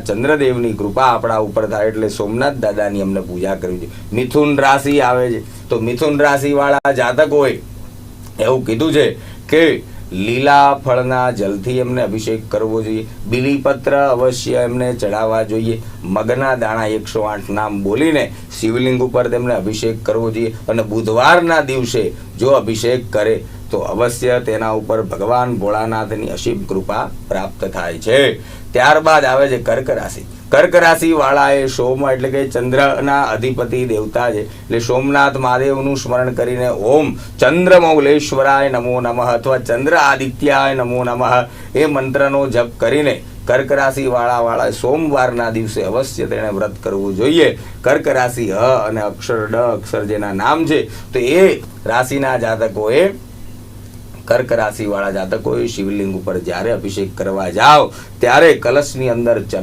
ચંદ્રદેવની કૃપા આપણા ઉપર થાય એટલે સોમનાથ દાદાની અમને પૂજા કરવી જોઈએ. મિથુન રાશિ આવે છે તો મિથુન રાશિ વાળા જાતકોએ એવું કીધું છે કે લીલા ફળના જલથી એમને અભિષેક કરવો જોઈએ. બીલીપત્ર અવશ્ય એમને ચડાવવા જોઈએ. મગના દાણા 108 નામ બોલીને શિવલિંગ ઉપર તેમને અભિષેક કરવો જોઈએ. અને બુધવારના દિવસે જો અભિષેક કરે તો અવશ્ય તેના ઉપર ભગવાન ભોળાનાથની અસીમ કૃપા પ્રાપ્ત થાય છે. ત્યારબાદ આવે છે કર્ક રાશિ. કર્ક રાશિ વાળાએ સોમ એટલે કે ચંદ્રના અધિપતિ દેવતા છે એટલે સોમનાથ મહાદેવનું સ્મરણ કરીને ઓમ ચંદ્રમૌલેશ્વરાય નમો નમઃ અથવા ચંદ્ર આદિત્યાય નમો નમઃ એ મંત્રનો જપ કરીને કર્ક રાશિ વાળા સોમવારના દિવસે અવશ્ય તેણે વ્રત કરવું જોઈએ. કર્ક રાશિ હ અને અક્ષર ડ અક્ષર જેના નામ છે તો એ રાશિના જાતકોએ કર્ક રાશિ વાળા જાતકોએ શિવલિંગ ઉપર જ્યારે અભિષેક કરવા જાઓ ત્યારે કલશની અંદર